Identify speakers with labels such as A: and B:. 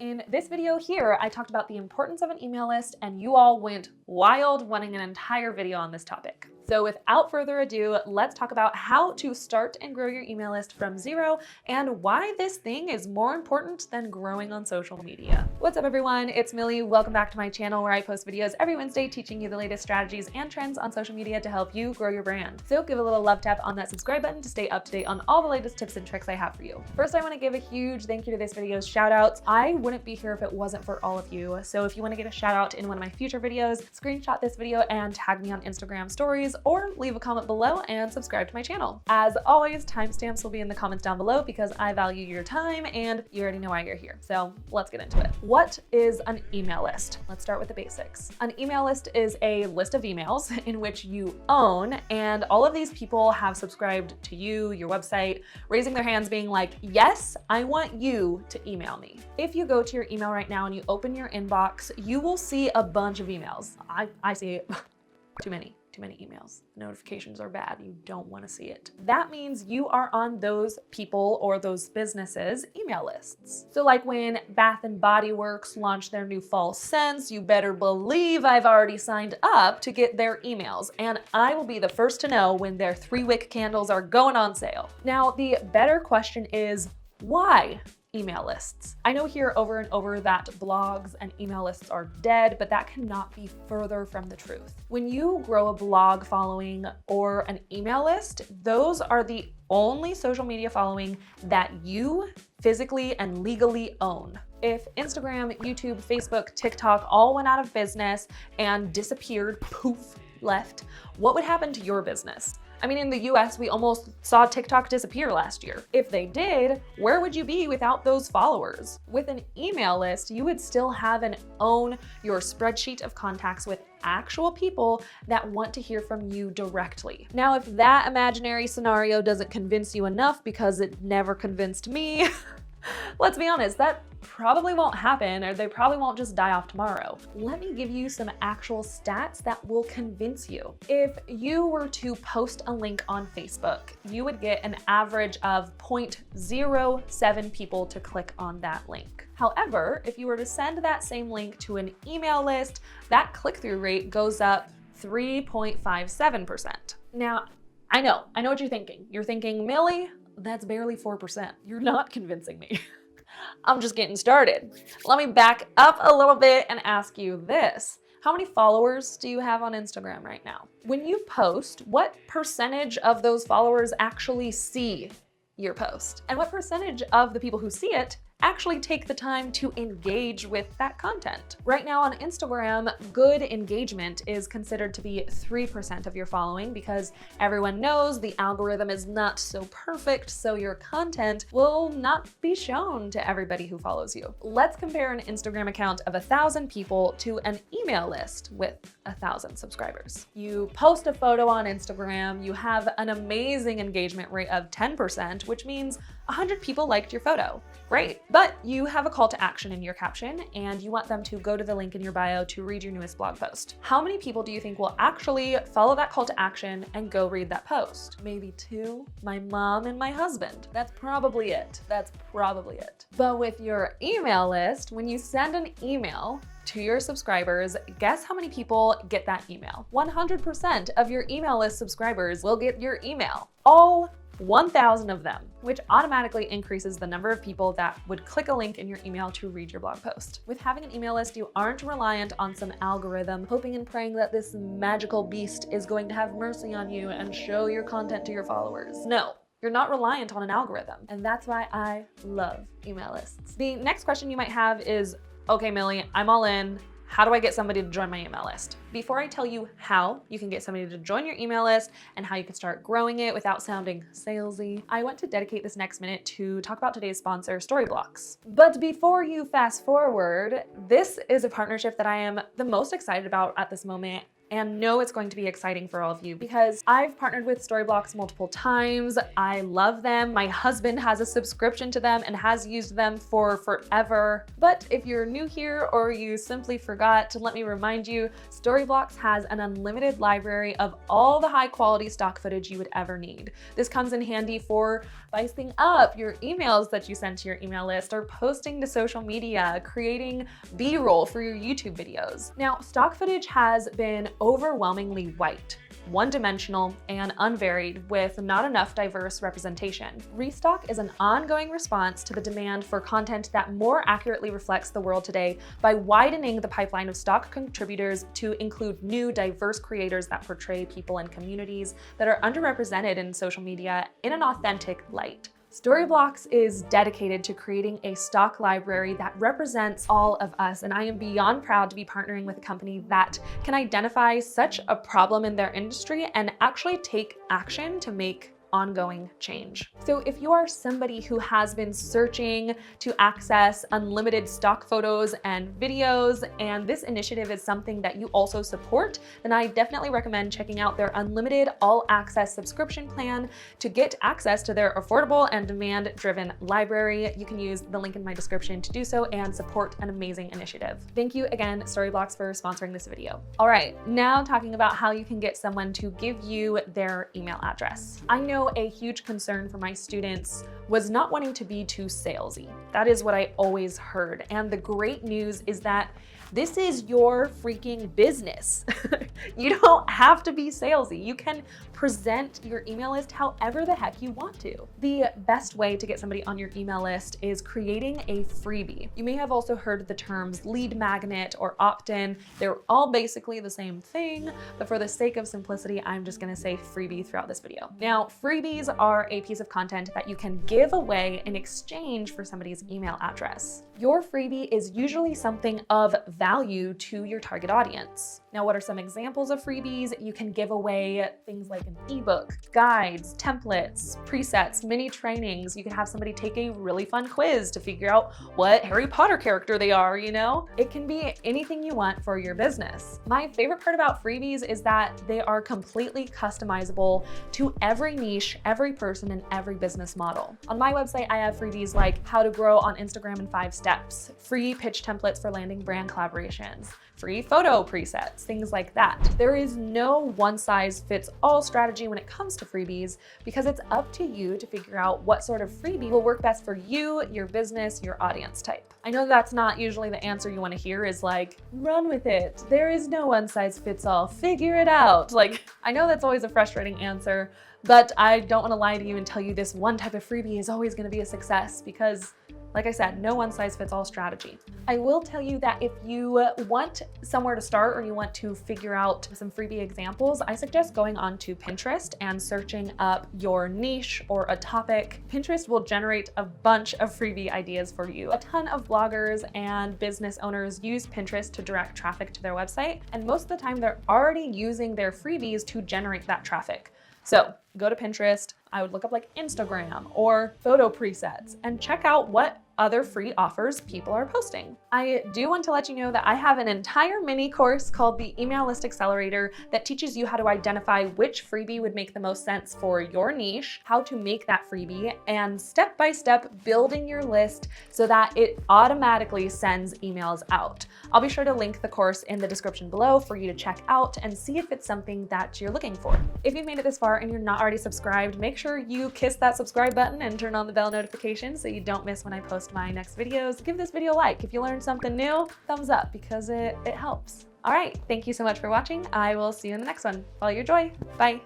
A: In this video here, I talked about the importance of an email list, and you all went wild wanting an entire video on this topic. So without further ado, let's talk about how to start and grow your email list from zero and why this thing is more important than growing on social media. What's up everyone, it's Millie. Welcome back to my channel where I post videos every Wednesday teaching you the latest strategies and trends on social media to help you grow your brand. So give a little love tap on that subscribe button to stay up to date on all the latest tips and tricks I have for you. First, I want to give a huge thank you to this video's shout outs. I wouldn't be here if it wasn't for all of you. So if you want to get a shout out in one of my future videos, screenshot this video and tag me on Instagram stories, or leave a comment below and subscribe to my channel. As always, timestamps will be in the comments down below because I value your time and you already know why you're here. So let's get into it. What is an email list? Let's start with the basics. An email list is a list of emails in which you own, and all of these people have subscribed to you, your website, raising their hands being like, yes, I want you to email me. If you go to your email right now and you open your inbox, you will see a bunch of emails. I see too many emails. Notifications are bad. You don't want to see it. That means you are on those people or those businesses' email lists. So like when Bath and Body Works launched their new fall scents, you better believe I've already signed up to get their emails, and I will be the first to know when their 3-wick candles are going on sale. Now, the better question is, why email lists? I know here over and over that blogs and email lists are dead, but that cannot be further from the truth. When you grow a blog following or an email list, those are the only social media following that you physically and legally own. If Instagram, YouTube, Facebook, TikTok all went out of business and disappeared, poof, left, what would happen to your business? I mean, in the US, we almost saw TikTok disappear last year. If they did, where would you be without those followers? With an email list, you would still have and own your spreadsheet of contacts with actual people that want to hear from you directly. Now, if that imaginary scenario doesn't convince you enough, because it never convinced me, let's be honest, that probably won't happen, or they probably won't just die off tomorrow. Let me give you some actual stats that will convince you. If you were to post a link on Facebook, you would get an average of 0.07 people to click on that link. However, if you were to send that same link to an email list, that click-through rate goes up 3.57%. Now, I know what you're thinking. You're thinking, Millie, that's barely 4%. You're not convincing me. I'm just getting started. Let me back up a little bit and ask you this. How many followers do you have on Instagram right now? When you post, what percentage of those followers actually see your post? And what percentage of the people who see it actually take the time to engage with that content? Right now on Instagram, good engagement is considered to be 3% of your following because everyone knows the algorithm is not so perfect, so your content will not be shown to everybody who follows you. Let's compare an Instagram account of 1,000 people to an email list with 1,000 subscribers. You post a photo on Instagram, you have an amazing engagement rate of 10%, which means 100 people liked your photo. Great. But you have a call to action in your caption and you want them to go to the link in your bio to read your newest blog post. How many people do you think will actually follow that call to action and go read that post? Maybe 2, my mom and my husband. That's probably it. But with your email list, when you send an email to your subscribers, guess how many people get that email? 100% of your email list subscribers will get your email. All 1,000 of them, which automatically increases the number of people that would click a link in your email to read your blog post. With having an email list, you aren't reliant on some algorithm hoping and praying that this magical beast is going to have mercy on you and show your content to your followers. No. You're not reliant on an algorithm. And that's why I love email lists. The next question you might have is, okay, Millie, I'm all in. How do I get somebody to join my email list? Before I tell you how you can get somebody to join your email list and how you can start growing it without sounding salesy, I want to dedicate this next minute to talk about today's sponsor, Storyblocks. But before you fast forward, this is a partnership that I am the most excited about at this moment and know it's going to be exciting for all of you because I've partnered with Storyblocks multiple times. I love them. My husband has a subscription to them and has used them for forever. But if you're new here or you simply forgot, let me remind you, Storyblocks has an unlimited library of all the high quality stock footage you would ever need. This comes in handy for spicing up your emails that you send to your email list or posting to social media, creating B-roll for your YouTube videos. Now, stock footage has been overwhelmingly white, one-dimensional, and unvaried with not enough diverse representation. Restock is an ongoing response to the demand for content that more accurately reflects the world today by widening the pipeline of stock contributors to include new, diverse creators that portray people and communities that are underrepresented in social media in an authentic light. Storyblocks is dedicated to creating a stock library that represents all of us, and I am beyond proud to be partnering with a company that can identify such a problem in their industry and actually take action to make ongoing change. So if you are somebody who has been searching to access unlimited stock photos and videos, and this initiative is something that you also support, then I definitely recommend checking out their unlimited all-access subscription plan to get access to their affordable and demand-driven library. You can use the link in my description to do so and support an amazing initiative. Thank you again, Storyblocks, for sponsoring this video. All right, now talking about how you can get someone to give you their email address. I know a huge concern for my students was not wanting to be too salesy. That is what I always heard. And the great news is that this is your freaking business. You don't have to be salesy. You can present your email list however the heck you want to. The best way to get somebody on your email list is creating a freebie. You may have also heard the terms lead magnet or opt-in. They're all basically the same thing, but for the sake of simplicity, I'm just gonna say freebie throughout this video. Now, freebies are a piece of content that you can give away in exchange for somebody's email address. Your freebie is usually something of value to your target audience. Now, what are some examples of freebies? You can give away things like an ebook, guides, templates, presets, mini trainings. You can have somebody take a really fun quiz to figure out what Harry Potter character they are, you know? It can be anything you want for your business. My favorite part about freebies is that they are completely customizable to every niche, every person, and every business model. On my website, I have freebies like how to grow on Instagram in 5 steps, free pitch templates for landing brand collaborations, free photo presets, things like that. There is no one-size-fits-all strategy when it comes to freebies because it's up to you to figure out what sort of freebie will work best for you, your business, your audience type. I know that's not usually the answer you want to hear is like, run with it. There is no one-size-fits-all, figure it out. Like, I know that's always a frustrating answer, but I don't want to lie to you and tell you this one type of freebie is always going to be a success because, like I said, no one-size-fits-all strategy. I will tell you that if you want somewhere to start or you want to figure out some freebie examples, I suggest going onto Pinterest and searching up your niche or a topic. Pinterest will generate a bunch of freebie ideas for you. A ton of bloggers and business owners use Pinterest to direct traffic to their website, and most of the time they're already using their freebies to generate that traffic. So go to Pinterest, I would look up like Instagram or photo presets and check out what other free offers people are posting. I do want to let you know that I have an entire mini course called the Email List Accelerator that teaches you how to identify which freebie would make the most sense for your niche, how to make that freebie, and step-by-step building your list so that it automatically sends emails out. I'll be sure to link the course in the description below for you to check out and see if it's something that you're looking for. If you've made it this far and you're not already subscribed, make sure you kiss that subscribe button and turn on the bell notification so you don't miss when I post my next videos. Give this video a like. If you learned something new, thumbs up because it helps. All right, thank you so much for watching. I will see you in the next one. Follow your joy. Bye.